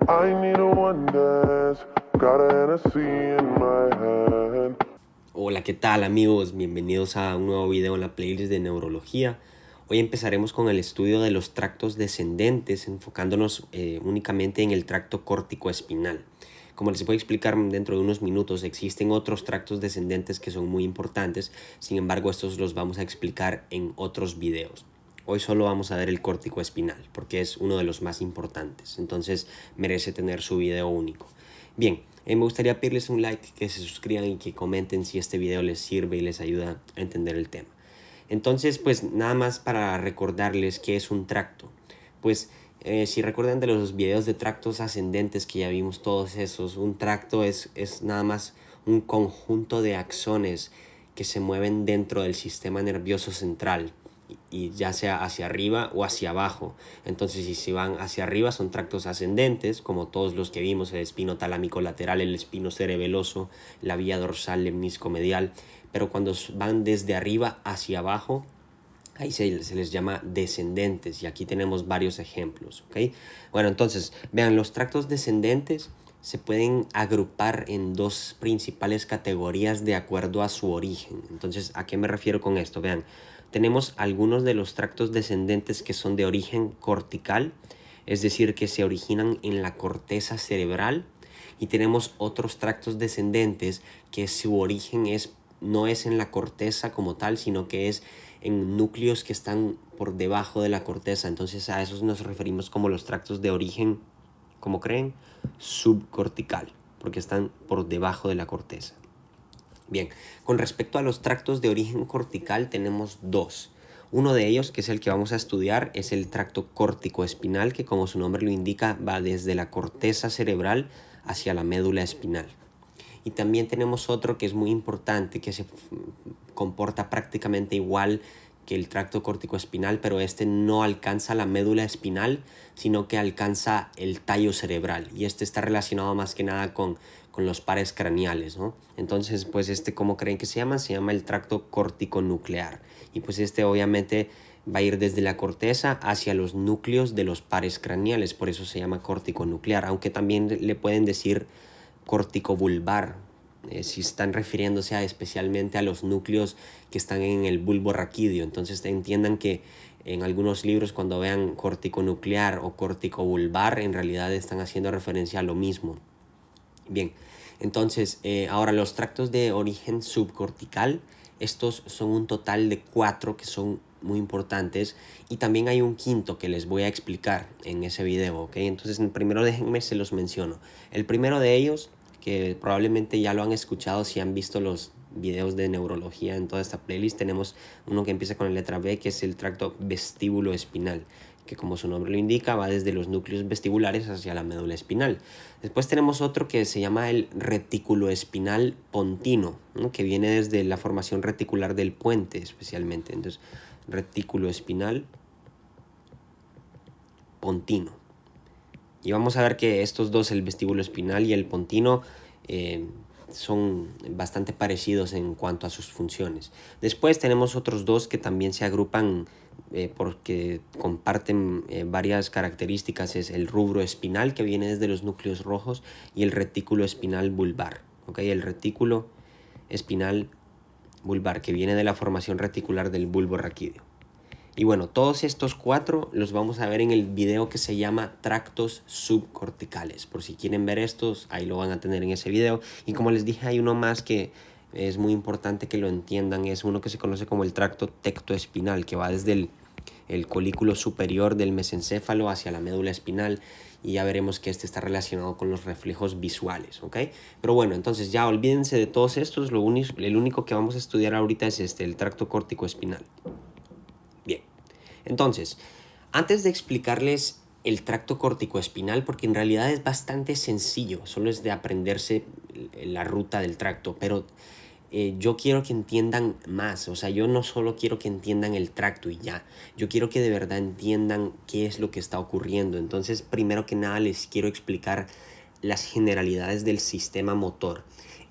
I need a one dance, got a Hennessy in my hand. Hola, ¿qué tal amigos? Bienvenidos a un nuevo video en la playlist de neurología. Hoy empezaremos con el estudio de los tractos descendentes, enfocándonos únicamente en el tracto córtico-espinal. Como les voy a explicar dentro de unos minutos, existen otros tractos descendentes que son muy importantes, sin embargo estos los vamos a explicar en otros videos. Hoy solo vamos a ver el córtico espinal, porque es uno de los más importantes, entonces merece tener su video único. Bien, me gustaría pedirles un like, que se suscriban y que comenten si este video les sirve y les ayuda a entender el tema. Entonces, pues nada más para recordarles qué es un tracto. Pues si recuerdan de los videos de tractos ascendentes que ya vimos todos esos, un tracto es nada más un conjunto de axones que se mueven dentro del sistema nervioso central, y ya sea hacia arriba o hacia abajo. Entonces si van hacia arriba son tractos ascendentes, como todos los que vimos: el espino talámico lateral, el espino cerebeloso, la vía dorsal lemniscomedial. Pero cuando van desde arriba hacia abajo, ahí se les llama descendentes, y aquí tenemos varios ejemplos, ¿ok? Bueno, entonces vean, los tractos descendentes se pueden agrupar en dos principales categorías de acuerdo a su origen. Entonces, ¿a qué me refiero con esto? Vean, tenemos algunos de los tractos descendentes que son de origen cortical, es decir, que se originan en la corteza cerebral, y tenemos otros tractos descendentes que su origen no es en la corteza como tal, sino que es en núcleos que están por debajo de la corteza. Entonces a esos nos referimos como los tractos de origen, ¿cómo creen? Subcortical, porque están por debajo de la corteza. Bien, con respecto a los tractos de origen cortical tenemos dos. Uno de ellos, que es el que vamos a estudiar, es el tracto córtico-espinal, que como su nombre lo indica, va desde la corteza cerebral hacia la médula espinal. Y también tenemos otro que es muy importante, que se comporta prácticamente igual que el tracto córtico-espinal, pero este no alcanza la médula espinal, sino que alcanza el tallo cerebral, y este está relacionado más que nada con los pares craneales, ¿no? Entonces, pues ¿cómo creen que se llama? Se llama el tracto córtico-nuclear, y pues obviamente va a ir desde la corteza hacia los núcleos de los pares craneales, por eso se llama córtico-nuclear, aunque también le pueden decir córtico-vulvar, si están refiriéndose especialmente a los núcleos que están en el bulbo raquídeo. Entonces entiendan que en algunos libros, cuando vean córtico-nuclear o córtico-vulvar, en realidad están haciendo referencia a lo mismo. Bien, entonces ahora los tractos de origen subcortical, estos son un total de 4 que son muy importantes, y también hay un quinto que les voy a explicar en ese video, ¿ok? Entonces primero déjenme se los menciono. El primero de ellos, que probablemente ya lo han escuchado si han visto los videos de neurología en toda esta playlist, tenemos uno que empieza con la letra B, que es el tracto vestíbulo espinal, que como su nombre lo indica, va desde los núcleos vestibulares hacia la médula espinal. Después tenemos otro que se llama el retículo espinal pontino, ¿no? Que viene desde la formación reticular del puente especialmente. Entonces, retículo espinal pontino. Y vamos a ver que estos dos, el vestíbulo espinal y el pontino, son bastante parecidos en cuanto a sus funciones. Después tenemos otros dos que también se agrupan porque comparten varias características. Es el rubro espinal, que viene desde los núcleos rojos, y el retículo espinal vulvar, ¿okay? El retículo espinal vulvar, que viene de la formación reticular del bulbo raquídeo. Y bueno, todos estos 4 los vamos a ver en el video que se llama tractos subcorticales. Por si quieren ver estos, ahí lo van a tener en ese video. Y como les dije, hay uno más que es muy importante que lo entiendan. Es uno que se conoce como el tracto tectoespinal, que va desde el colículo superior del mesencéfalo hacia la médula espinal. Y ya veremos que está relacionado con los reflejos visuales, ¿ok? Pero bueno, entonces ya olvídense de todos estos. El único que vamos a estudiar ahorita es el tracto córtico-espinal. Bien, entonces, antes de explicarles el tracto córtico-espinal, porque en realidad es bastante sencillo, solo es de aprenderse la ruta del tracto, pero yo quiero que entiendan más. O sea, yo no solo quiero que entiendan el tracto y ya, yo quiero que de verdad entiendan qué es lo que está ocurriendo. Entonces, primero que nada les quiero explicar las generalidades del sistema motor.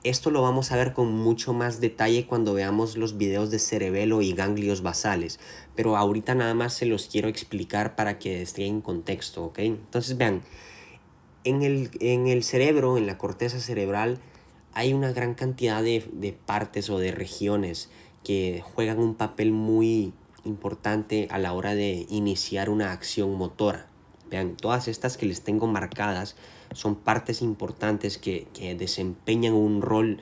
Esto lo vamos a ver con mucho más detalle cuando veamos los videos de cerebelo y ganglios basales, pero ahorita nada más se los quiero explicar para que estén en contexto, ¿ok? Entonces vean, En el cerebro, en la corteza cerebral, hay una gran cantidad de partes o de regiones que juegan un papel muy importante a la hora de iniciar una acción motora. Vean, todas estas que les tengo marcadas son partes importantes que desempeñan un rol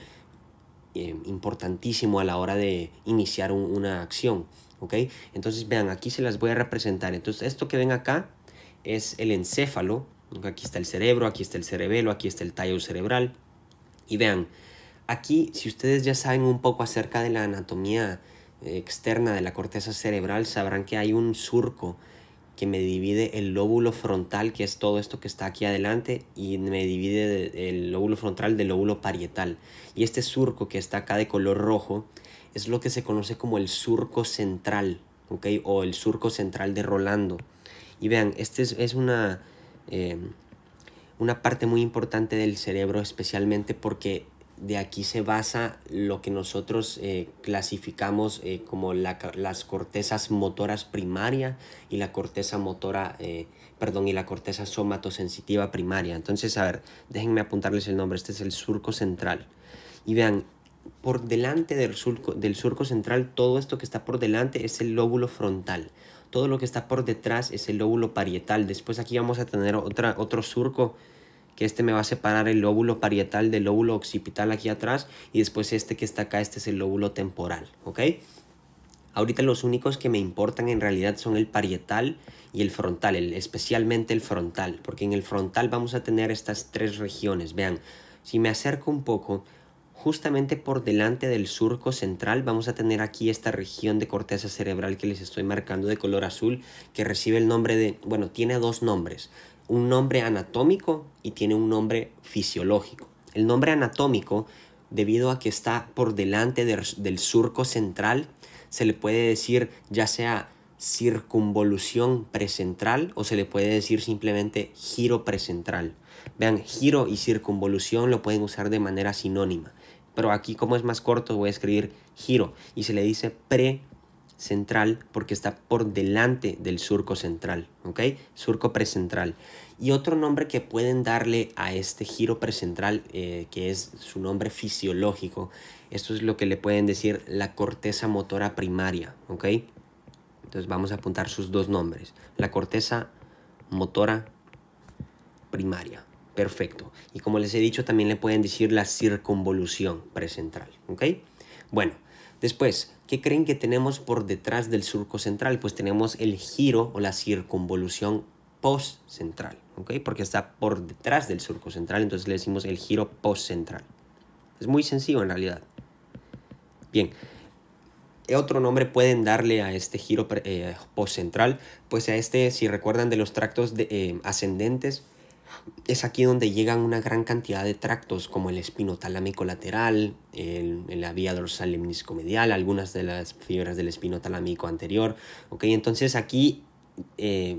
importantísimo a la hora de iniciar una acción. ¿Ok? Entonces vean, aquí se las voy a representar. Entonces esto que ven acá es el encéfalo. Aquí está el cerebro, aquí está el cerebelo, aquí está el tallo cerebral. Y vean, aquí si ustedes ya saben un poco acerca de la anatomía externa de la corteza cerebral, sabrán que hay un surco que me divide el lóbulo frontal, que es todo esto que está aquí adelante, y me divide el lóbulo frontal del lóbulo parietal. Y este surco que está acá de color rojo es lo que se conoce como el surco central, ¿ok? O el surco central de Rolando. Y vean, este es una parte muy importante del cerebro, especialmente porque de aquí se basa lo que nosotros clasificamos como las cortezas motoras primaria y la corteza motora, y la corteza somatosensitiva primaria. Entonces, a ver, déjenme apuntarles el nombre. Este es el surco central. Y vean, por delante del surco central, todo esto que está por delante es el lóbulo frontal. Todo lo que está por detrás es el lóbulo parietal. Después aquí vamos a tener otro surco, que este me va a separar el lóbulo parietal del lóbulo occipital aquí atrás, y después este que está acá, este es el lóbulo temporal, ¿ok? Ahorita los únicos que me importan en realidad son el parietal y el frontal, especialmente el frontal, porque en el frontal vamos a tener estas tres regiones. Vean, si me acerco un poco, justamente por delante del surco central vamos a tener aquí esta región de corteza cerebral que les estoy marcando de color azul, que recibe el nombre de, bueno, tiene dos nombres. Un nombre anatómico y tiene un nombre fisiológico. El nombre anatómico, debido a que está por delante del surco central, se le puede decir ya sea circunvolución precentral o se le puede decir simplemente giro precentral. Vean, giro y circunvolución lo pueden usar de manera sinónima, pero aquí, como es más corto, voy a escribir giro y se le dice precentral porque está por delante del surco central, ¿ok? Surco precentral. Y otro nombre que pueden darle a este giro precentral, que es su nombre fisiológico, esto es lo que le pueden decir la corteza motora primaria, ¿ok? Entonces vamos a apuntar sus dos nombres, la corteza motora primaria. Perfecto. Y como les he dicho, también le pueden decir la circunvolución precentral, ¿ok? Bueno, después, ¿qué creen que tenemos por detrás del surco central? Pues tenemos el giro o la circunvolución postcentral, ¿ok? Porque está por detrás del surco central, entonces le decimos el giro postcentral. Es muy sencillo en realidad. Bien, otro nombre pueden darle a este giro postcentral, pues a este, si recuerdan de los tractos ascendentes, es aquí donde llegan una gran cantidad de tractos como el espinotalámico lateral, la vía dorsal lemniscomedial, algunas de las fibras del espinotalámico anterior, ¿ok? Entonces aquí,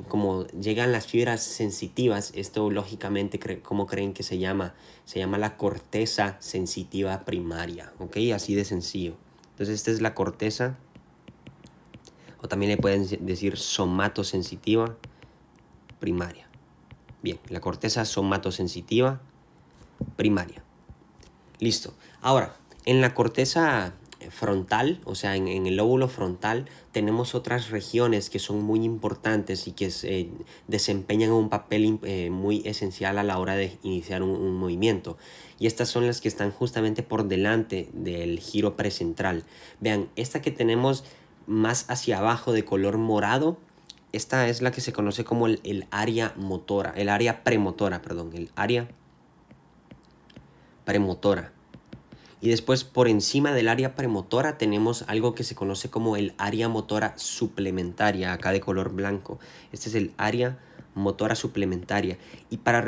como llegan las fibras sensitivas, esto lógicamente, ¿cómo creen que se llama? Se llama la corteza sensitiva primaria, ¿ok? Así de sencillo. Entonces esta es la corteza, o también le pueden decir somatosensitiva primaria. Bien, la corteza somatosensitiva primaria. Listo. Ahora, en la corteza frontal, o sea, en el lóbulo frontal, tenemos otras regiones que son muy importantes y que desempeñan un papel muy esencial a la hora de iniciar un movimiento. Y estas son las que están justamente por delante del giro precentral. Vean, esta que tenemos más hacia abajo de color morado, esta es la que se conoce como el área motora, el área premotora, perdón, el área premotora. Y después, por encima del área premotora, tenemos algo que se conoce como el área motora suplementaria, acá de color blanco. Este es el área motora suplementaria. Y para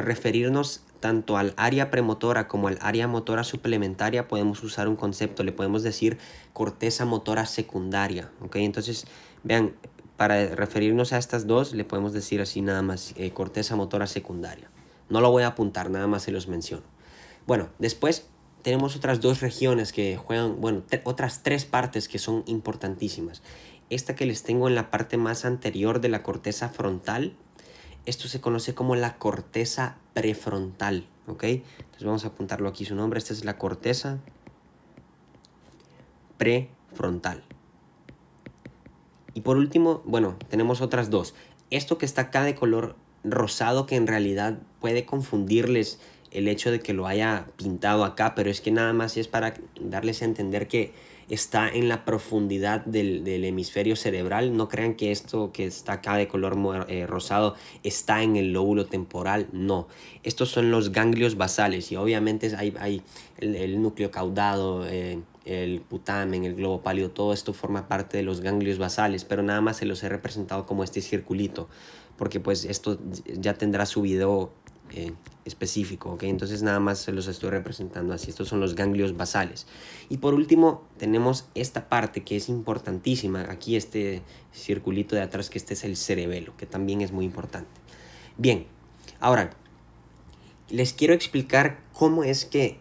referirnos tanto al área premotora como al área motora suplementaria, podemos usar un concepto, le podemos decir corteza motora secundaria, ¿ok? Entonces, vean, para referirnos a estas dos, le podemos decir así nada más, corteza motora secundaria. No lo voy a apuntar, nada más se los menciono. Bueno, después tenemos otras dos regiones que juegan, bueno, otras tres partes que son importantísimas. Esta que les tengo en la parte más anterior de la corteza frontal, Esto se conoce como la corteza prefrontal, ¿ok? Entonces vamos a apuntarlo aquí su nombre. Esta es la corteza prefrontal. Y por último, bueno, tenemos otras dos. Esto que está acá de color rosado, que en realidad puede confundirles el hecho de que lo haya pintado acá, pero es que nada más es para darles a entender que está en la profundidad del hemisferio cerebral. No crean que esto que está acá de color rosado está en el lóbulo temporal. No, estos son los ganglios basales y obviamente hay el núcleo caudado, el putamen, el globo pálido, todo esto forma parte de los ganglios basales, pero nada más se los he representado como este circulito, porque pues esto ya tendrá su video específico, ¿ok? Entonces nada más se los estoy representando así. Estos son los ganglios basales. Y por último tenemos esta parte que es importantísima, aquí este circulito de atrás, que este es el cerebelo, que también es muy importante. Bien, ahora les quiero explicar cómo es que,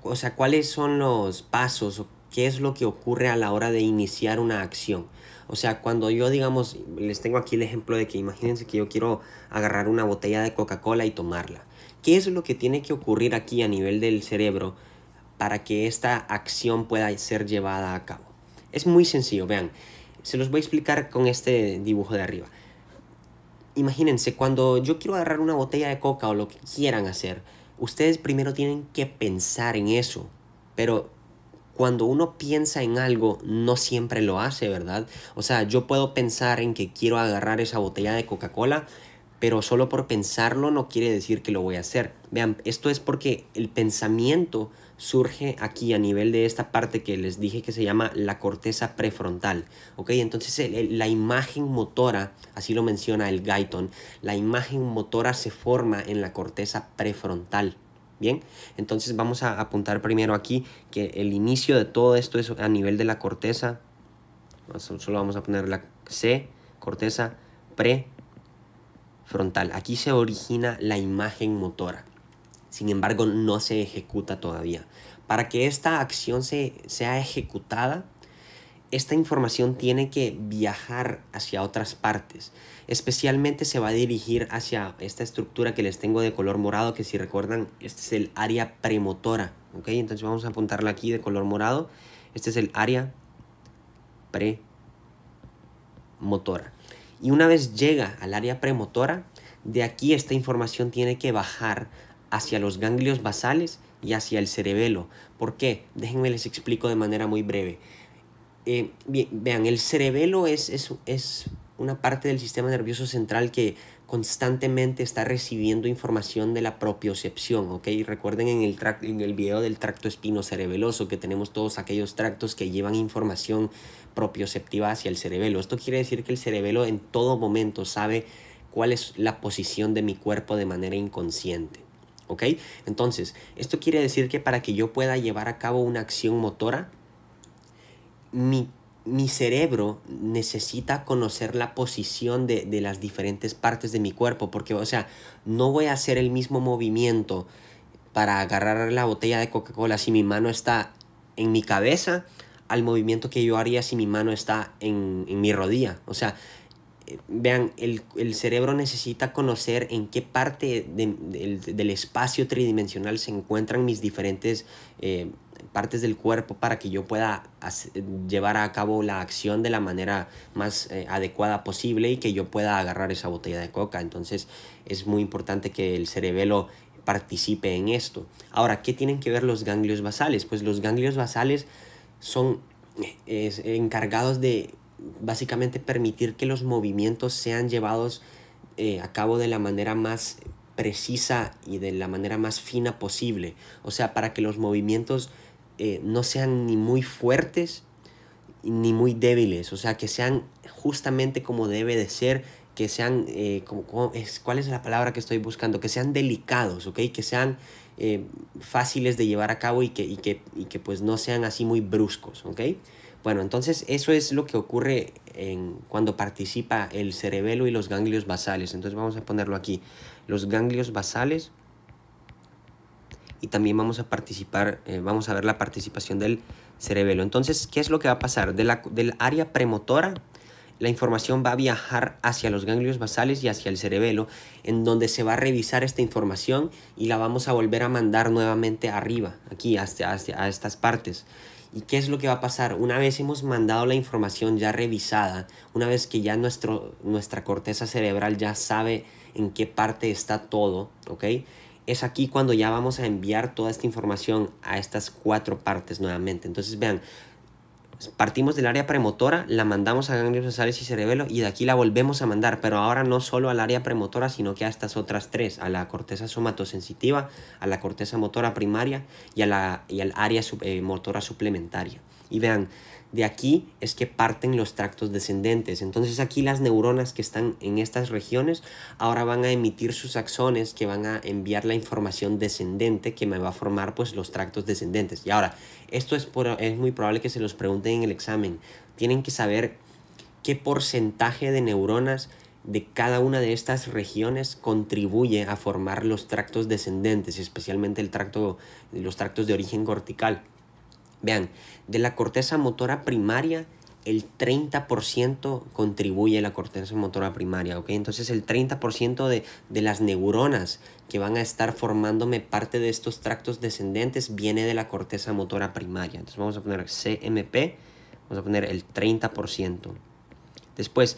o sea, cuáles son los pasos o qué es lo que ocurre a la hora de iniciar una acción. O sea, cuando yo, digamos, les tengo aquí el ejemplo de que imagínense que yo quiero agarrar una botella de Coca-Cola y tomarla. ¿Qué es lo que tiene que ocurrir aquí a nivel del cerebro para que esta acción pueda ser llevada a cabo? Es muy sencillo, vean. Se los voy a explicar con este dibujo de arriba. Imagínense, cuando yo quiero agarrar una botella de coca o lo que quieran hacer, ustedes primero tienen que pensar en eso. Pero cuando uno piensa en algo, no siempre lo hace, ¿verdad? O sea, yo puedo pensar en que quiero agarrar esa botella de Coca-Cola, pero solo por pensarlo no quiere decir que lo voy a hacer. Vean, esto es porque el pensamiento surge aquí a nivel de esta parte que les dije que se llama la corteza prefrontal, ¿ok? Entonces la imagen motora, así lo menciona el Guyton, la imagen motora se forma en la corteza prefrontal. Bien, entonces vamos a apuntar primero aquí que el inicio de todo esto es a nivel de la corteza. Solo vamos a poner la C, corteza prefrontal. Aquí se origina la imagen motora. Sin embargo, no se ejecuta todavía. Para que esta acción sea ejecutada, esta información tiene que viajar hacia otras partes. Especialmente se va a dirigir hacia esta estructura que les tengo de color morado, que si recuerdan, este es el área premotora, ¿ok? Entonces vamos a apuntarla aquí de color morado. Este es el área premotora. Y una vez llega al área premotora, de aquí esta información tiene que bajar hacia los ganglios basales y hacia el cerebelo. ¿Por qué? Déjenme les explico de manera muy breve. Bien, vean, el cerebelo es una parte del sistema nervioso central que constantemente está recibiendo información de la propiocepción, ¿ok? Recuerden en el video del tracto espinocerebeloso que tenemos todos aquellos tractos que llevan información propioceptiva hacia el cerebelo. Esto quiere decir que el cerebelo en todo momento sabe cuál es la posición de mi cuerpo de manera inconsciente, ¿ok? Entonces, esto quiere decir que para que yo pueda llevar a cabo una acción motora, mi cerebro necesita conocer la posición de las diferentes partes de mi cuerpo, porque, o sea, no voy a hacer el mismo movimiento para agarrar la botella de Coca-Cola si mi mano está en mi cabeza al movimiento que yo haría si mi mano está en mi rodilla. O sea, vean, el cerebro necesita conocer en qué parte del espacio tridimensional se encuentran mis diferentes partes del cuerpo para que yo pueda llevar a cabo la acción de la manera más adecuada posible y que yo pueda agarrar esa botella de coca. Entonces es muy importante que el cerebelo participe en esto. Ahora, ¿qué tienen que ver los ganglios basales? Pues los ganglios basales son encargados de básicamente permitir que los movimientos sean llevados a cabo de la manera más precisa y de la manera más fina posible. O sea, para que los movimientos no sean ni muy fuertes ni muy débiles. O sea, que sean justamente como debe de ser, que sean, ¿cuál es la palabra que estoy buscando? Que sean delicados, ¿ok? Que sean fáciles de llevar a cabo y que pues no sean así muy bruscos, ¿ok? Bueno, entonces eso es lo que ocurre cuando participa el cerebelo y los ganglios basales. Entonces vamos a ponerlo aquí, los ganglios basales, y también vamos a vamos a ver la participación del cerebelo. Entonces, ¿qué es lo que va a pasar? Del área premotora, la información va a viajar hacia los ganglios basales y hacia el cerebelo, en donde se va a revisar esta información y la vamos a volver a mandar nuevamente arriba, aquí, a estas partes. ¿Y qué es lo que va a pasar? Una vez hemos mandado la información ya revisada, una vez que ya nuestra corteza cerebral ya sabe en qué parte está todo, ¿ok? Es aquí cuando ya vamos a enviar toda esta información a estas 4 partes nuevamente. Entonces vean, partimos del área premotora, la mandamos a ganglios basales y cerebelo y de aquí la volvemos a mandar, pero ahora no solo al área premotora, sino que a estas otras 3, a la corteza somatosensitiva, a la corteza motora primaria y al área motora suplementaria. Y vean, de aquí es que parten los tractos descendentes. Entonces aquí las neuronas que están en estas regiones ahora van a emitir sus axones que van a enviar la información descendente que me va a formar pues los tractos descendentes. Y ahora, esto es muy probable que se los pregunten en el examen. Tienen que saber qué porcentaje de neuronas de cada una de estas regiones contribuye a formar los tractos descendentes, especialmente los tractos de origen cortical. Vean, de la corteza motora primaria, el 30% contribuye a la corteza motora primaria, ¿ok? Entonces el 30% de las neuronas que van a estar formándome parte de estos tractos descendentes viene de la corteza motora primaria. Entonces vamos a poner CMP, vamos a poner el 30%. Después,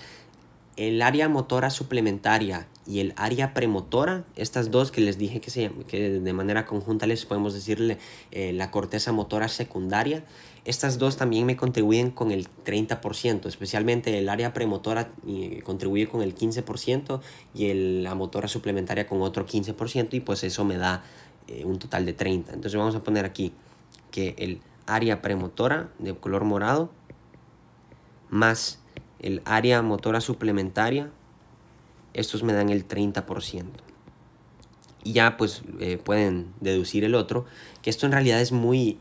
el área motora suplementaria y el área premotora, estas dos que les dije que de manera conjunta les podemos decirle la corteza motora secundaria, estas dos también me contribuyen con el 30%, especialmente el área premotora contribuye con el 15% y la motora suplementaria con otro 15%, y pues eso me da un total de 30%. Entonces vamos a poner aquí que el área premotora de color morado más el área motora suplementaria, estos me dan el 30%. Y ya pues pueden deducir el otro, que esto en realidad es muy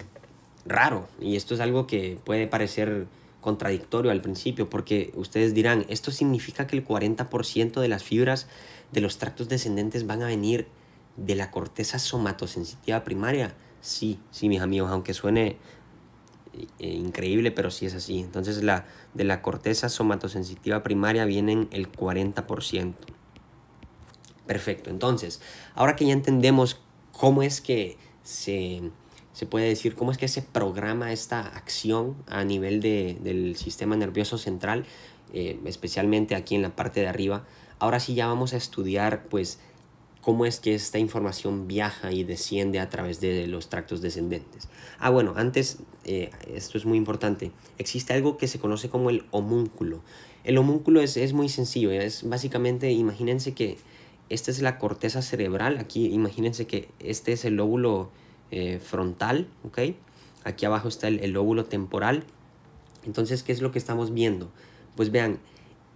raro, y esto es algo que puede parecer contradictorio al principio, porque ustedes dirán, ¿esto significa que el 40% de las fibras de los tractos descendentes van a venir de la corteza somatosensitiva primaria? Sí, mis amigos, aunque suene increíble, pero sí es así. Entonces de la corteza somatosensitiva primaria vienen el 40%. Perfecto. Entonces, ahora que ya entendemos cómo es que se puede decir, cómo es que se programa esta acción a nivel del sistema nervioso central, especialmente aquí en la parte de arriba, ahora sí ya vamos a estudiar pues cómo es que esta información viaja y desciende a través de los tractos descendentes. Bueno, antes, esto es muy importante, existe algo que se conoce como el homúnculo. El homúnculo es muy sencillo, es básicamente, imagínense que esta es la corteza cerebral, aquí imagínense que este es el lóbulo frontal, ¿ok? Aquí abajo está el lóbulo temporal. Entonces, ¿qué es lo que estamos viendo? Pues vean,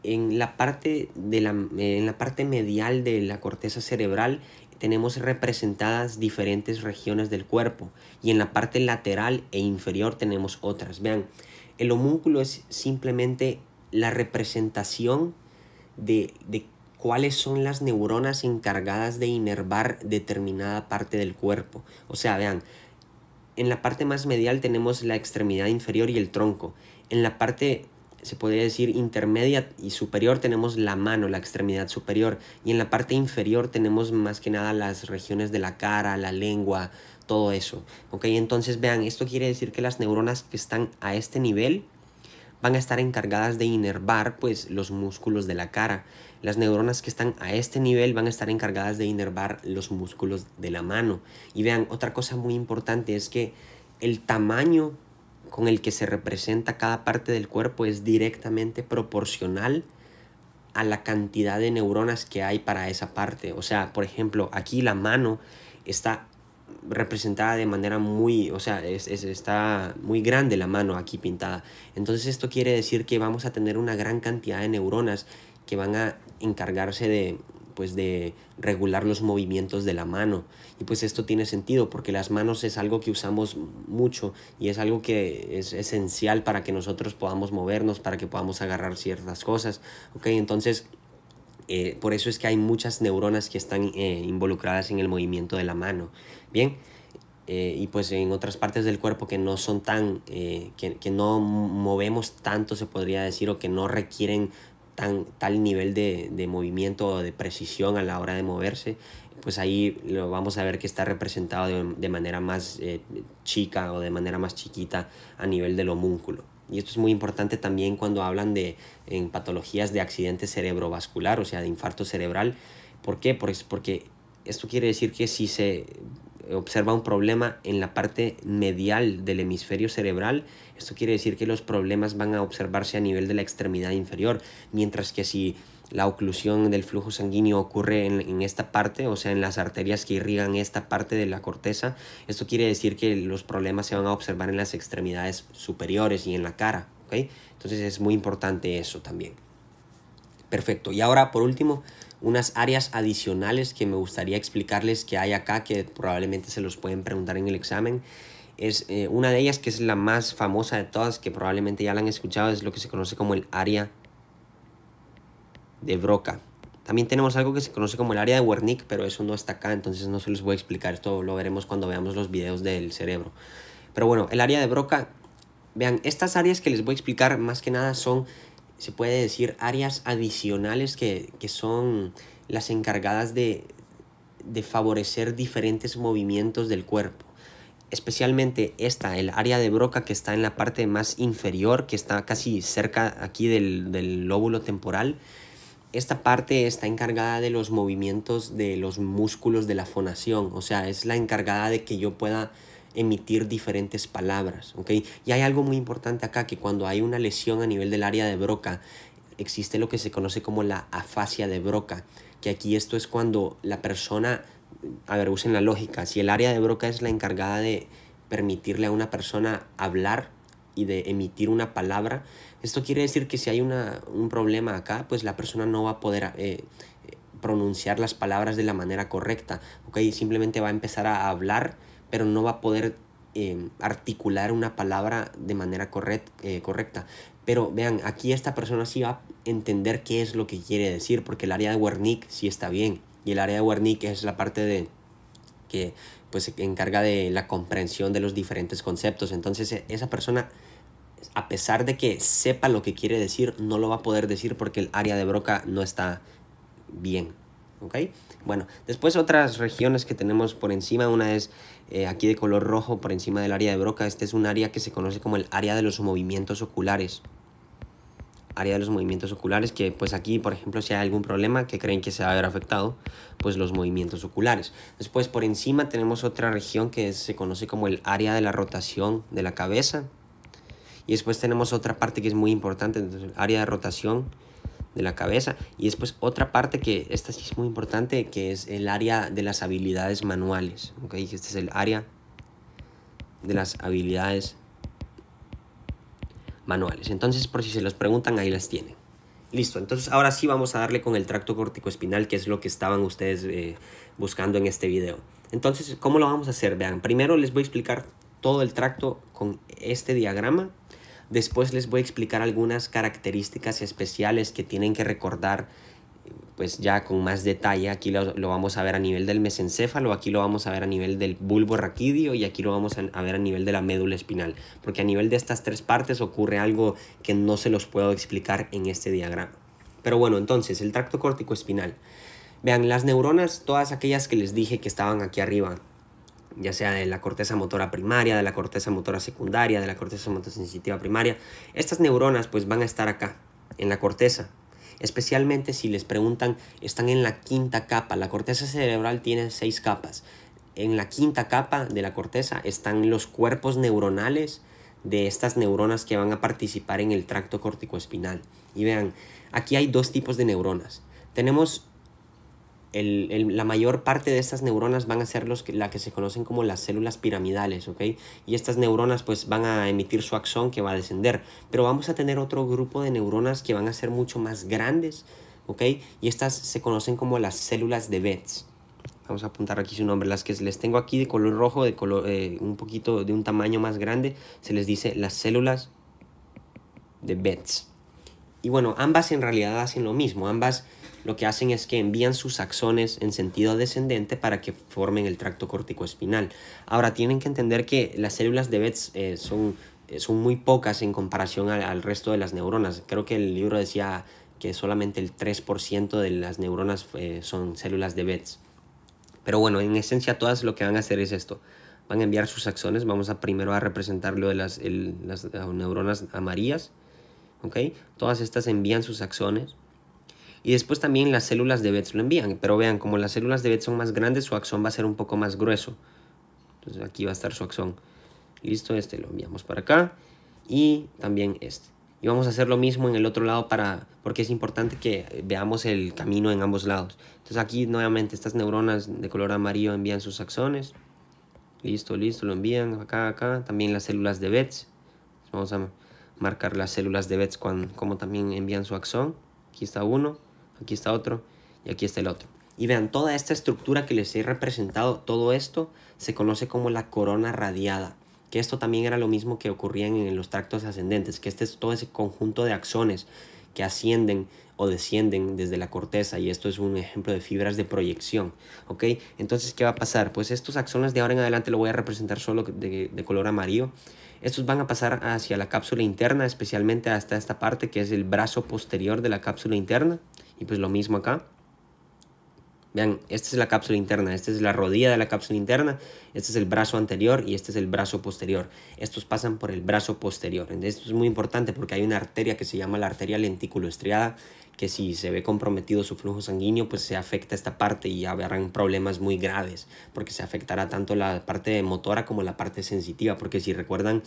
en la parte medial de la corteza cerebral tenemos representadas diferentes regiones del cuerpo, y en la parte lateral e inferior tenemos otras. Vean, el homúnculo es simplemente la representación de cuáles son las neuronas encargadas de inervar determinada parte del cuerpo. O sea, vean, en la parte más medial tenemos la extremidad inferior y el tronco. En la parte, se podría decir, intermedia y superior tenemos la mano, la extremidad superior. Y en la parte inferior tenemos más que nada las regiones de la cara, la lengua, todo eso. ¿Ok? Entonces vean, esto quiere decir que las neuronas que están a este nivel van a estar encargadas de inervar pues los músculos de la cara. Las neuronas que están a este nivel van a estar encargadas de inervar los músculos de la mano. Y vean, otra cosa muy importante es que el tamaño con el que se representa cada parte del cuerpo es directamente proporcional a la cantidad de neuronas que hay para esa parte. O sea, por ejemplo, aquí la mano está representada de manera muy, o sea, está muy grande la mano aquí pintada. Entonces esto quiere decir que vamos a tener una gran cantidad de neuronas que van a encargarse de regular los movimientos de la mano. Y pues esto tiene sentido porque las manos es algo que usamos mucho y es algo que es esencial para que nosotros podamos movernos, para que podamos agarrar ciertas cosas. ¿Ok? Entonces, por eso es que hay muchas neuronas que están involucradas en el movimiento de la mano. Bien, y pues en otras partes del cuerpo que no son tan, que no movemos tanto, se podría decir, o que no requieren tal nivel de movimiento o de precisión a la hora de moverse, pues ahí lo vamos a ver que está representado de manera más chica o de manera más chiquita a nivel del homúnculo. Y esto es muy importante también cuando hablan en patologías de accidente cerebrovascular, o sea, de infarto cerebral. ¿Por qué? Porque esto quiere decir que si se observa un problema en la parte medial del hemisferio cerebral, esto quiere decir que los problemas van a observarse a nivel de la extremidad inferior, mientras que si la oclusión del flujo sanguíneo ocurre en esta parte, o sea, en las arterias que irrigan esta parte de la corteza, esto quiere decir que los problemas se van a observar en las extremidades superiores y en la cara, ¿ok? Entonces es muy importante eso también. Perfecto. Y ahora, por último, unas áreas adicionales que me gustaría explicarles que hay acá, que probablemente se los pueden preguntar en el examen. Es una de ellas, que es la más famosa de todas, que probablemente ya la han escuchado, es lo que se conoce como el área de Broca. También tenemos algo que se conoce como el área de Wernicke, pero eso no está acá, entonces no se los voy a explicar. Esto lo veremos cuando veamos los videos del cerebro. Pero bueno, el área de Broca, vean, estas áreas que les voy a explicar más que nada son, se puede decir, áreas adicionales que son las encargadas de favorecer diferentes movimientos del cuerpo. Especialmente esta, el área de Broca, que está en la parte más inferior, que está casi cerca aquí del lóbulo temporal. Esta parte está encargada de los movimientos de los músculos de la fonación, o sea, es la encargada de que yo pueda emitir diferentes palabras, ¿ok? Y hay algo muy importante acá, que cuando hay una lesión a nivel del área de Broca, existe lo que se conoce como la afasia de Broca, que aquí esto es cuando la persona, a ver, usen la lógica, si el área de Broca es la encargada de permitirle a una persona hablar y de emitir una palabra, esto quiere decir que si hay un problema acá, pues la persona no va a poder pronunciar las palabras de la manera correcta, ¿ok? Simplemente va a empezar a hablar, pero no va a poder articular una palabra de manera correcta. Pero vean, aquí esta persona sí va a entender qué es lo que quiere decir, porque el área de Wernicke sí está bien, y el área de Wernicke es la parte que pues se encarga de la comprensión de los diferentes conceptos. Entonces esa persona, a pesar de que sepa lo que quiere decir, no lo va a poder decir porque el área de Broca no está bien, ¿ok? Bueno, después otras regiones que tenemos por encima, una es aquí de color rojo por encima del área de Broca. Este es un área que se conoce como el área de los movimientos oculares. Área de los movimientos oculares, que pues aquí, por ejemplo, si hay algún problema que creen que se va a ver afectado, pues los movimientos oculares. Después por encima tenemos otra región que se conoce como el área de la rotación de la cabeza. Y después tenemos otra parte que es muy importante, entonces, el área de rotación de la cabeza. Y después otra parte que esta sí es muy importante, que es el área de las habilidades manuales, ¿ok? Este es el área de las habilidades manuales. Entonces, por si se los preguntan, ahí las tienen. Listo, entonces ahora sí vamos a darle con el tracto corticoespinal, que es lo que estaban ustedes buscando en este video. Entonces, ¿cómo lo vamos a hacer? Vean, primero les voy a explicar todo el tracto con este diagrama. Después les voy a explicar algunas características especiales que tienen que recordar pues ya con más detalle. Aquí lo vamos a ver a nivel del mesencéfalo, aquí lo vamos a ver a nivel del bulbo raquídeo y aquí lo vamos a ver a nivel de la médula espinal. Porque a nivel de estas tres partes ocurre algo que no se los puedo explicar en este diagrama. Pero bueno, entonces el tracto córtico-espinal. Vean, las neuronas, todas aquellas que les dije que estaban aquí arriba, ya sea de la corteza motora primaria, de la corteza motora secundaria, de la corteza motora sensitiva primaria, estas neuronas pues van a estar acá, en la corteza. Especialmente si les preguntan, están en la quinta capa. La corteza cerebral tiene 6 capas. En la quinta capa de la corteza están los cuerpos neuronales de estas neuronas que van a participar en el tracto córtico-espinal. Y vean, aquí hay dos tipos de neuronas. Tenemos la mayor parte de estas neuronas van a ser la que se conocen como las células piramidales, ¿ok? Y estas neuronas pues van a emitir su axón que va a descender, pero vamos a tener otro grupo de neuronas que van a ser mucho más grandes, ¿ok? Y estas se conocen como las células de Betz. Vamos a apuntar aquí su nombre. Las que les tengo aquí de color rojo, de color un poquito de un tamaño más grande, se les dice las células de Betz. Y bueno, ambas en realidad hacen lo mismo, ambas lo que hacen es que envían sus axones en sentido descendente para que formen el tracto córtico-espinal. Ahora, tienen que entender que las células de Betz son muy pocas en comparación al resto de las neuronas. Creo que el libro decía que solamente el 3% de las neuronas son células de Betz. Pero bueno, en esencia todas lo que van a hacer es esto. Van a enviar sus axones. Vamos a primero a representar lo de las neuronas amarillas. ¿Ok? Todas estas envían sus axones. Y después también las células de Betz lo envían. Pero vean, como las células de Betz son más grandes, su axón va a ser un poco más grueso. Entonces aquí va a estar su axón. Listo, este lo enviamos para acá. Y también este. Y vamos a hacer lo mismo en el otro lado porque es importante que veamos el camino en ambos lados. Entonces aquí nuevamente estas neuronas de color amarillo envían sus axones. Listo, listo, lo envían acá, acá. También las células de Betz. Vamos a marcar las células de Betz como también envían su axón. Aquí está uno, aquí está otro y aquí está el otro. Y vean, toda esta estructura que les he representado, todo esto se conoce como la corona radiada. Que esto también era lo mismo que ocurría en los tractos ascendentes, que este es todo ese conjunto de axones que ascienden o descienden desde la corteza, y esto es un ejemplo de fibras de proyección, ¿ok? Entonces, ¿qué va a pasar? Pues estos axones de ahora en adelante lo voy a representar solo de color amarillo. Estos van a pasar hacia la cápsula interna, especialmente hasta esta parte que es el brazo posterior de la cápsula interna, y pues lo mismo acá. Vean, esta es la cápsula interna, esta es la rodilla de la cápsula interna, este es el brazo anterior y este es el brazo posterior. Estos pasan por el brazo posterior. Entonces, esto es muy importante porque hay una arteria que se llama la arteria lenticuloestriada, que si se ve comprometido su flujo sanguíneo, pues se afecta esta parte y habrán problemas muy graves, porque se afectará tanto la parte motora como la parte sensitiva, porque si recuerdan,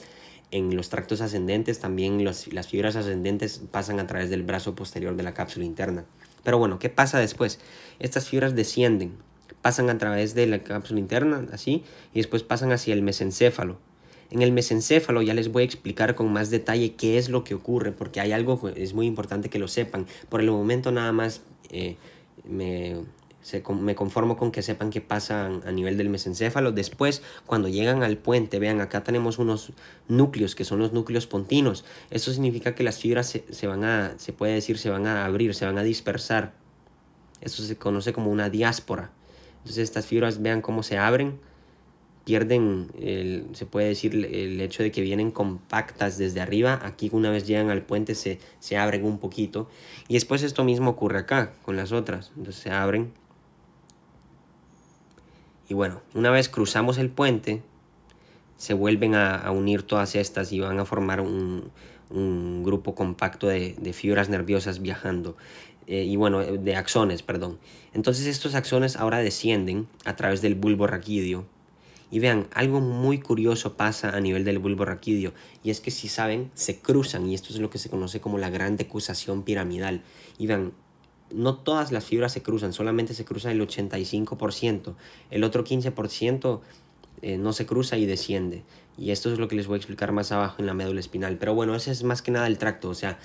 en los tractos ascendentes también las fibras ascendentes pasan a través del brazo posterior de la cápsula interna. Pero bueno, ¿qué pasa después? Estas fibras descienden, pasan a través de la cápsula interna, así, y después pasan hacia el mesencéfalo. En el mesencéfalo ya les voy a explicar con más detalle qué es lo que ocurre, porque hay algo que es muy importante que lo sepan. Por el momento nada más me conformo con que sepan qué pasa a nivel del mesencéfalo. Después, cuando llegan al puente, vean, acá tenemos unos núcleos que son los núcleos pontinos. Eso significa que las fibras se van a abrir, se van a dispersar. Eso se conoce como una diáspora. Entonces estas fibras, vean cómo se abren, pierden, se puede decir, el hecho de que vienen compactas desde arriba. Aquí una vez llegan al puente se abren un poquito. Y después esto mismo ocurre acá con las otras. Entonces se abren. Y bueno, una vez cruzamos el puente, se vuelven a unir todas estas y van a formar un grupo compacto de fibras nerviosas viajando. Y bueno, de axones, perdón. Entonces estos axones ahora descienden a través del bulbo raquídeo. Y vean, algo muy curioso pasa a nivel del bulbo raquídeo. Y es que, si saben, se cruzan. Y esto es lo que se conoce como la gran decusación piramidal. Y vean, no todas las fibras se cruzan, solamente se cruza el 85%. El otro 15% no se cruza y desciende. Y esto es lo que les voy a explicar más abajo en la médula espinal. Pero bueno, ese es más que nada el tracto. O sea,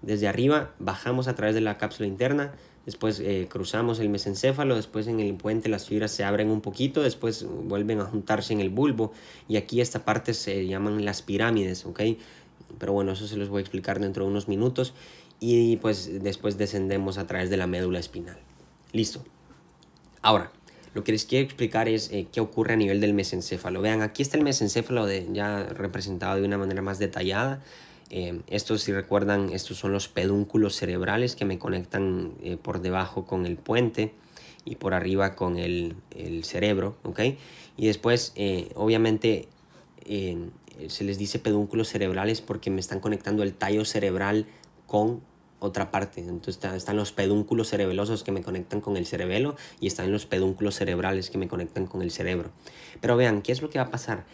desde arriba bajamos a través de la cápsula interna, después cruzamos el mesencéfalo, después en el puente las fibras se abren un poquito, después vuelven a juntarse en el bulbo, y aquí esta parte se llaman las pirámides, ¿ok? Pero bueno, eso se los voy a explicar dentro de unos minutos. Y pues después descendemos a través de la médula espinal. Listo. Ahora, lo que les quiero explicar es qué ocurre a nivel del mesencéfalo. Vean, aquí está el mesencéfalo ya representado de una manera más detallada. Estos, si recuerdan, estos son los pedúnculos cerebrales que me conectan por debajo con el puente y por arriba con el cerebro, ¿ok? Y después, obviamente, se les dice pedúnculos cerebrales porque me están conectando el tallo cerebral con otra parte. Entonces están los pedúnculos cerebelosos que me conectan con el cerebelo, y están los pedúnculos cerebrales que me conectan con el cerebro. Pero vean, ¿qué es lo que va a pasar?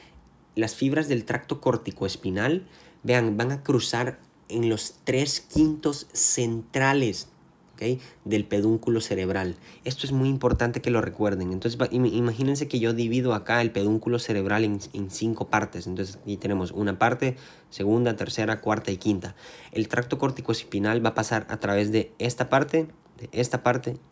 Las fibras del tracto córtico-espinal, vean, van a cruzar en los 3/5 centrales, ¿okay?, del pedúnculo cerebral. Esto es muy importante que lo recuerden. Entonces imagínense que yo divido acá el pedúnculo cerebral en 5 partes. Entonces aquí tenemos una parte, segunda, tercera, cuarta y quinta. El tracto córtico-espinal va a pasar a través de esta parte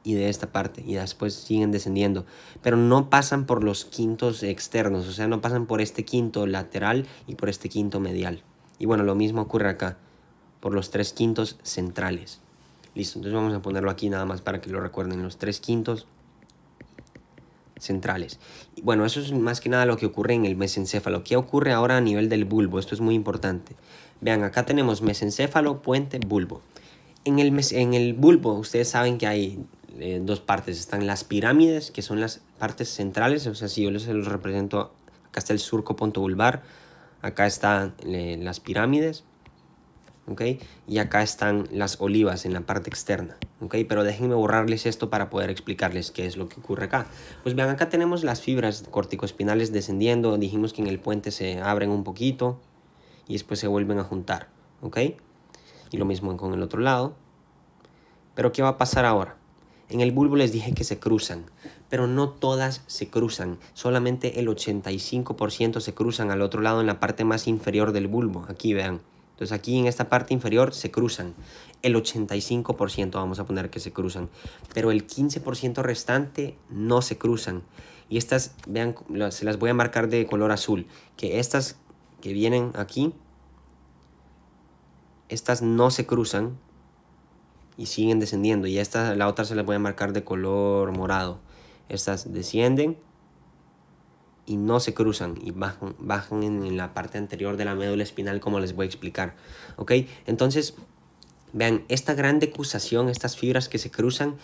y de esta parte, y después siguen descendiendo, pero no pasan por los quintos externos, o sea, no pasan por este quinto lateral y por este quinto medial. Y bueno, lo mismo ocurre acá, por los 3/5 centrales. Listo, entonces vamos a ponerlo aquí nada más para que lo recuerden, los 3/5 centrales. Y bueno, eso es más que nada lo que ocurre en el mesencéfalo. ¿Qué ocurre ahora a nivel del bulbo? Esto es muy importante. Vean, acá tenemos mesencéfalo, puente, bulbo. En el bulbo, ustedes saben que hay dos partes. Están las pirámides, que son las partes centrales. O sea, si yo se los represento, acá está el surco puntobulbar, acá están las pirámides, ¿ok? Y acá están las olivas en la parte externa, ¿ok? Pero déjenme borrarles esto para poder explicarles qué es lo que ocurre acá. Pues vean, acá tenemos las fibras corticoespinales descendiendo. Dijimos que en el puente se abren un poquito y después se vuelven a juntar, ¿ok? Y lo mismo con el otro lado. Pero ¿qué va a pasar ahora? En el bulbo les dije que se cruzan, pero no todas se cruzan. Solamente el 85% se cruzan al otro lado en la parte más inferior del bulbo. Aquí vean. Entonces aquí en esta parte inferior se cruzan. El 85% vamos a poner que se cruzan. Pero el 15% restante no se cruzan. Y estas, vean, se las voy a marcar de color azul. Que estas que vienen aquí, estas no se cruzan y siguen descendiendo. Y la otra se las voy a marcar de color morado. Estas descienden y no se cruzan y bajan en la parte anterior de la médula espinal, como les voy a explicar, ¿ok? Entonces, vean, esta gran decusación, estas fibras que se cruzan,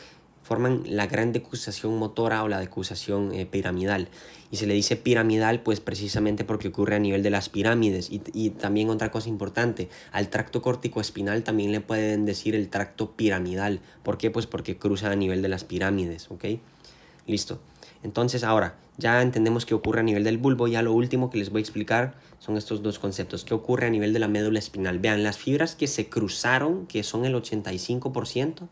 forman la gran decusación motora o la decusación piramidal. Y se le dice piramidal pues precisamente porque ocurre a nivel de las pirámides. Y también otra cosa importante, al tracto córtico-espinal también le pueden decir el tracto piramidal. ¿Por qué? Pues porque cruza a nivel de las pirámides, ¿ok? Listo. Entonces ahora ya entendemos qué ocurre a nivel del bulbo. Ya lo último que les voy a explicar son estos dos conceptos. ¿Qué ocurre a nivel de la médula espinal? Vean, las fibras que se cruzaron, que son el 85%,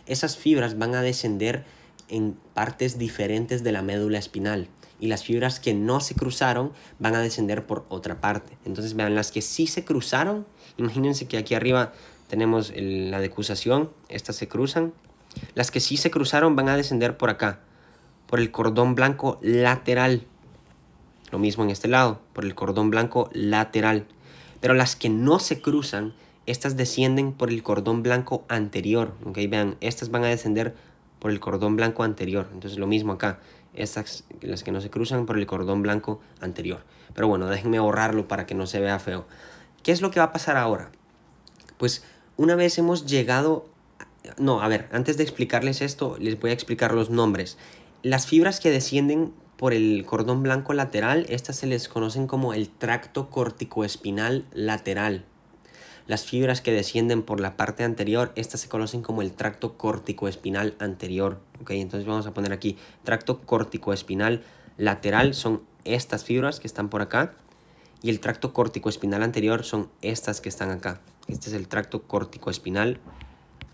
esas fibras van a descender en partes diferentes de la médula espinal. Y las fibras que no se cruzaron van a descender por otra parte. Entonces vean, las que sí se cruzaron, imagínense que aquí arriba tenemos la decusación, estas se cruzan. Las que sí se cruzaron van a descender por acá, por el cordón blanco lateral. Lo mismo en este lado, por el cordón blanco lateral. Pero las que no se cruzan, estas descienden por el cordón blanco anterior. ¿Ok? Vean, estas van a descender por el cordón blanco anterior. Entonces lo mismo acá. Estas, las que no se cruzan, por el cordón blanco anterior. Pero bueno, déjenme borrarlo para que no se vea feo. ¿Qué es lo que va a pasar ahora? Pues una vez hemos llegado... No, a ver, antes de explicarles esto, les voy a explicar los nombres. Las fibras que descienden por el cordón blanco lateral, estas se les conocen como el tracto corticoespinal lateral. Las fibras que descienden por la parte anterior, estas se conocen como el tracto corticoespinal anterior. ¿Ok? Entonces vamos a poner aquí tracto corticoespinal lateral, son estas fibras que están por acá. Y el tracto corticoespinal anterior son estas que están acá. Este es el tracto corticoespinal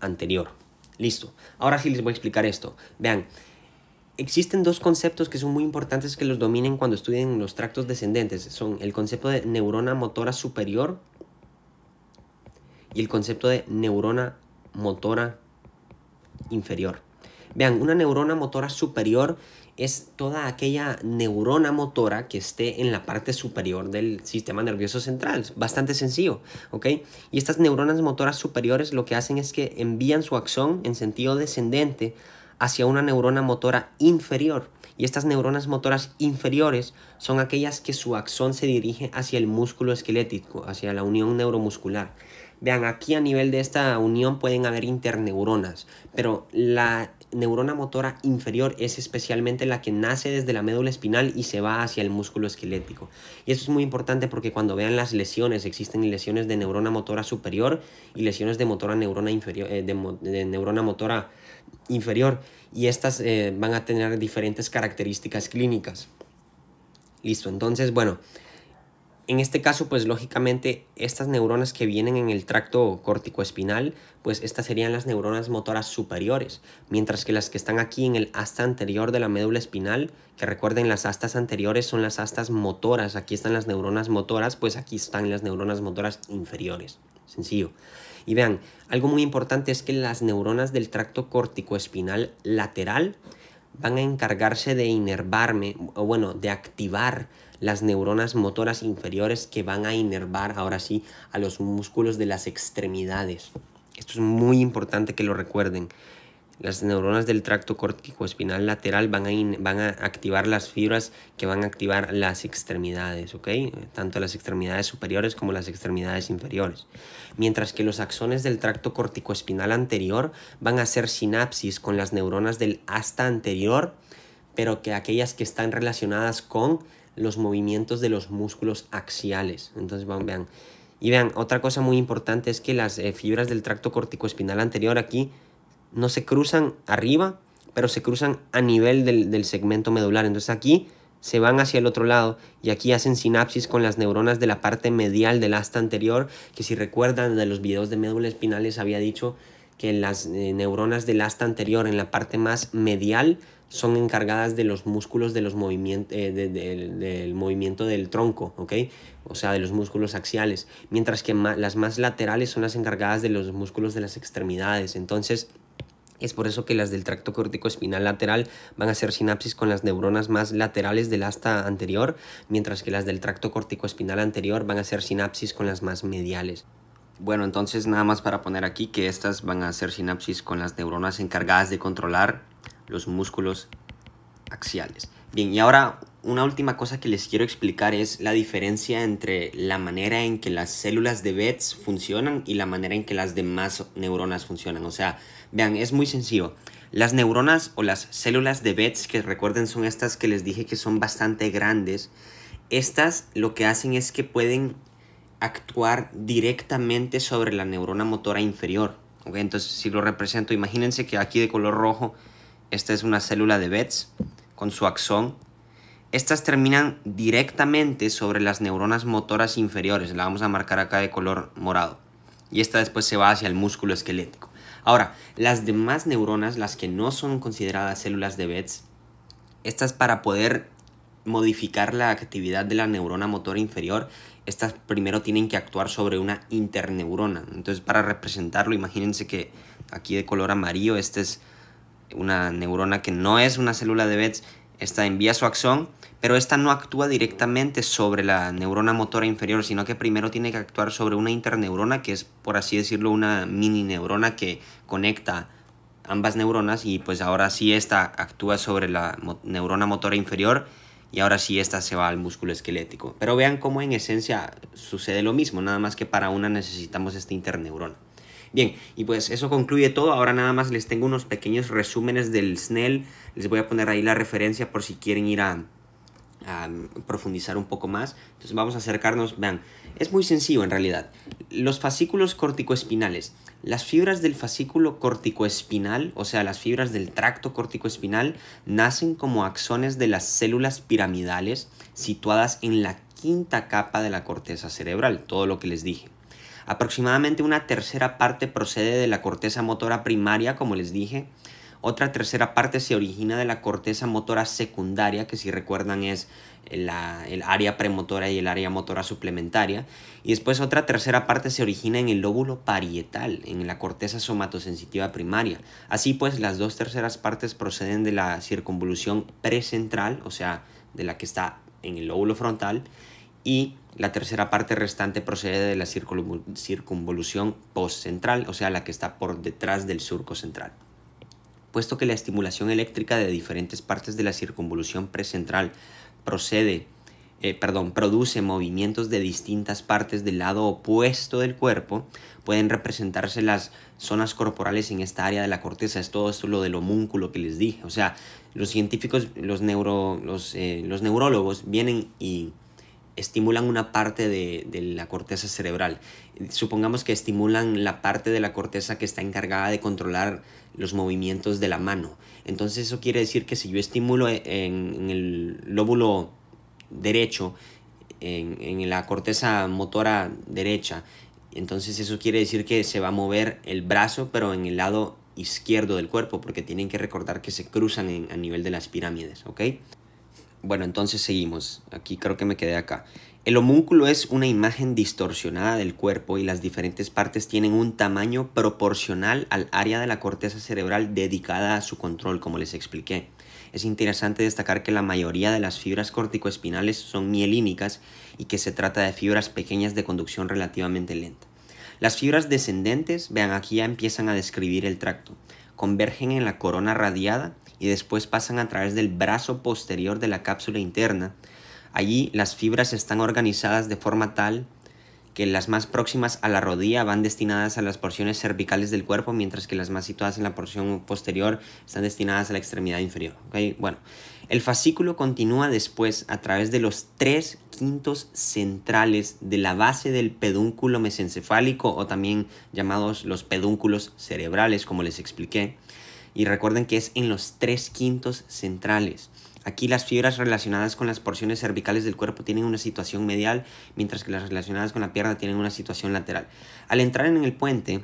anterior. Listo. Ahora sí les voy a explicar esto. Vean. Existen dos conceptos que son muy importantes que los dominen cuando estudien los tractos descendentes. Son el concepto de neurona motora superior y el concepto de neurona motora inferior. Vean, una neurona motora superior es toda aquella neurona motora que esté en la parte superior del sistema nervioso central. Bastante sencillo, ¿ok? Y estas neuronas motoras superiores lo que hacen es que envían su axón en sentido descendente hacia una neurona motora inferior. Y estas neuronas motoras inferiores son aquellas que su axón se dirige hacia el músculo esquelético, hacia la unión neuromuscular. Vean, aquí a nivel de esta unión pueden haber interneuronas, pero la neurona motora inferior es especialmente la que nace desde la médula espinal y se va hacia el músculo esquelético. Y esto es muy importante porque cuando vean las lesiones, existen lesiones de neurona motora superior y lesiones de neurona inferior, de neurona motora inferior, y estas van a tener diferentes características clínicas. Listo, entonces, bueno, en este caso, pues lógicamente estas neuronas que vienen en el tracto córtico-espinal, pues estas serían las neuronas motoras superiores, mientras que las que están aquí en el asta anterior de la médula espinal, que recuerden, las astas anteriores son las astas motoras, aquí están las neuronas motoras, pues aquí están las neuronas motoras inferiores. Sencillo. Y vean, algo muy importante es que las neuronas del tracto córtico-espinal lateral van a encargarse de inervarme, o bueno, de activar las neuronas motoras inferiores que van a inervar ahora sí a los músculos de las extremidades. Esto es muy importante que lo recuerden. Las neuronas del tracto córtico-espinal lateral van a activar las fibras que van a activar las extremidades, ¿ok? Tanto las extremidades superiores como las extremidades inferiores. Mientras que los axones del tracto córtico-espinal anterior van a hacer sinapsis con las neuronas del asta anterior, pero que aquellas que están relacionadas con los movimientos de los músculos axiales. Entonces, vean. Y vean, otra cosa muy importante es que las fibras del tracto córtico-espinal anterior aquí no se cruzan arriba, pero se cruzan a nivel del segmento medular. Entonces aquí se van hacia el otro lado y aquí hacen sinapsis con las neuronas de la parte medial del asta anterior, que si recuerdan de los videos de médula espinal les había dicho que las neuronas del asta anterior en la parte más medial son encargadas de los músculos de los del movimiento del tronco, ¿ok? O sea, de los músculos axiales, mientras que las más laterales son las encargadas de los músculos de las extremidades. Entonces, es por eso que las del tracto córtico-espinal lateral van a hacer sinapsis con las neuronas más laterales del asta anterior, mientras que las del tracto córtico-espinal anterior van a hacer sinapsis con las más mediales. Bueno, entonces nada más para poner aquí que estas van a hacer sinapsis con las neuronas encargadas de controlar los músculos axiales. Bien, y ahora una última cosa que les quiero explicar es la diferencia entre la manera en que las células de Betz funcionan y la manera en que las demás neuronas funcionan. O sea, vean, es muy sencillo. Las neuronas o las células de Betz, que recuerden son estas que les dije que son bastante grandes, estas lo que hacen es que pueden actuar directamente sobre la neurona motora inferior. ¿Okay? Entonces, si lo represento, imagínense que aquí de color rojo, esta es una célula de Betz con su axón. Estas terminan directamente sobre las neuronas motoras inferiores. La vamos a marcar acá de color morado. Y esta después se va hacia el músculo esquelético. Ahora, las demás neuronas, las que no son consideradas células de Betz, estas para poder modificar la actividad de la neurona motora inferior, estas primero tienen que actuar sobre una interneurona. Entonces, para representarlo, imagínense que aquí de color amarillo, esta es una neurona que no es una célula de Betz. Esta envía su axón, pero esta no actúa directamente sobre la neurona motora inferior, sino que primero tiene que actuar sobre una interneurona, que es, por así decirlo, una mini neurona que conecta ambas neuronas, y pues ahora sí esta actúa sobre la neurona motora inferior y ahora sí esta se va al músculo esquelético. Pero vean cómo en esencia sucede lo mismo, nada más que para una necesitamos esta interneurona. Bien, y pues eso concluye todo. Ahora nada más les tengo unos pequeños resúmenes del Snell. Les voy a poner ahí la referencia por si quieren ir a profundizar un poco más. Entonces vamos a acercarnos. Vean, es muy sencillo en realidad. Los fascículos corticoespinales. Las fibras del fascículo corticoespinal, o sea, las fibras del tracto corticoespinal, nacen como axones de las células piramidales situadas en la quinta capa de la corteza cerebral, todo lo que les dije. Aproximadamente una tercera parte procede de la corteza motora primaria, como les dije. Otra tercera parte se origina de la corteza motora secundaria, que si recuerdan es el área premotora y el área motora suplementaria. Y después otra tercera parte se origina en el lóbulo parietal, en la corteza somatosensitiva primaria. Así pues, las dos terceras partes proceden de la circunvolución precentral, o sea, de la que está en el lóbulo frontal, y la tercera parte restante procede de la circunvolución postcentral, o sea, la que está por detrás del surco central. Puesto que la estimulación eléctrica de diferentes partes de la circunvolución precentral produce movimientos de distintas partes del lado opuesto del cuerpo, pueden representarse las zonas corporales en esta área de la corteza. Es todo esto lo del homúnculo que les dije. O sea, los científicos, los neurólogos vienen y estimulan una parte de la corteza cerebral. Supongamos que estimulan la parte de la corteza que está encargada de controlar los movimientos de la mano. Entonces eso quiere decir que si yo estimulo en el lóbulo derecho, en la corteza motora derecha, entonces eso quiere decir que se va a mover el brazo, pero en el lado izquierdo del cuerpo, porque tienen que recordar que se cruzan a nivel de las pirámides, ¿ok? Bueno, entonces seguimos. Aquí creo que me quedé acá. El homúnculo es una imagen distorsionada del cuerpo y las diferentes partes tienen un tamaño proporcional al área de la corteza cerebral dedicada a su control, como les expliqué. Es interesante destacar que la mayoría de las fibras corticoespinales son mielínicas y que se trata de fibras pequeñas de conducción relativamente lenta. Las fibras descendentes, vean, aquí ya empiezan a describir el tracto. Convergen en la corona radiada y después pasan a través del brazo posterior de la cápsula interna. Allí las fibras están organizadas de forma tal que las más próximas a la rodilla van destinadas a las porciones cervicales del cuerpo, mientras que las más situadas en la porción posterior están destinadas a la extremidad inferior. ¿Okay? Bueno, el fascículo continúa después a través de los 3/5 centrales de la base del pedúnculo mesencefálico, o también llamados los pedúnculos cerebrales, como les expliqué. Y recuerden que es en los 3/5 centrales. Aquí las fibras relacionadas con las porciones cervicales del cuerpo tienen una situación medial, mientras que las relacionadas con la pierna tienen una situación lateral. Al entrar en el puente,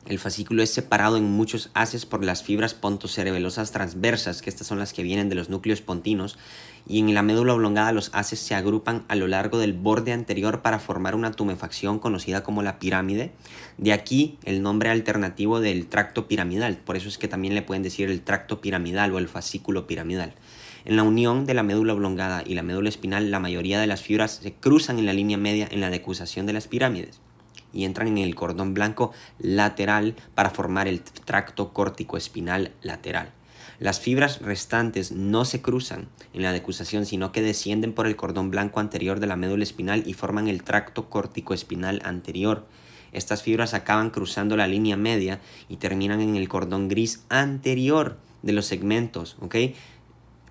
el fascículo es separado en muchos haces por las fibras pontocerebelosas transversas, que estas son las que vienen de los núcleos pontinos, y en la médula oblongada los haces se agrupan a lo largo del borde anterior para formar una tumefacción conocida como la pirámide. De aquí el nombre alternativo del tracto piramidal, por eso es que también le pueden decir el tracto piramidal o el fascículo piramidal. En la unión de la médula oblongada y la médula espinal, la mayoría de las fibras se cruzan en la línea media en la decusación de las pirámides y entran en el cordón blanco lateral para formar el tracto córtico-espinal lateral. Las fibras restantes no se cruzan en la decusación, sino que descienden por el cordón blanco anterior de la médula espinal y forman el tracto córtico-espinal anterior. Estas fibras acaban cruzando la línea media y terminan en el cordón gris anterior de los segmentos, ¿ok?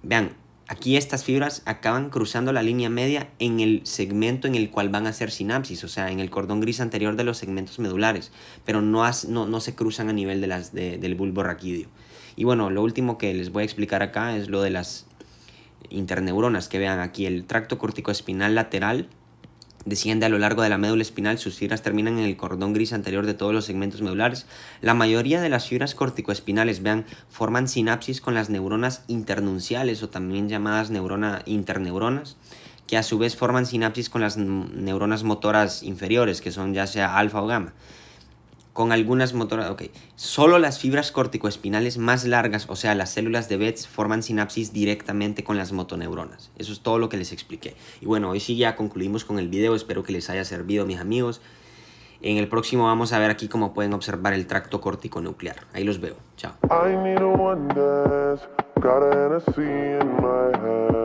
Vean, aquí estas fibras acaban cruzando la línea media en el segmento en el cual van a hacer sinapsis, o sea, en el cordón gris anterior de los segmentos medulares, pero no se cruzan a nivel del bulbo raquídeo. Y bueno, lo último que les voy a explicar acá es lo de las interneuronas, que vean aquí el tracto corticoespinal lateral desciende a lo largo de la médula espinal, sus fibras terminan en el cordón gris anterior de todos los segmentos medulares. La mayoría de las fibras corticoespinales, vean, forman sinapsis con las neuronas internunciales o también llamadas interneuronas, que a su vez forman sinapsis con las neuronas motoras inferiores, que son ya sea alfa o gamma. Con algunas motoras, solo las fibras corticoespinales más largas, o sea, las células de Betz, forman sinapsis directamente con las motoneuronas. Eso es todo lo que les expliqué. Y bueno, hoy sí ya concluimos con el video. Espero que les haya servido, mis amigos. En el próximo vamos a ver aquí cómo pueden observar el tracto córtico-nuclear. Ahí los veo. Chao. I need a one dance, got a Hennessy in my hand.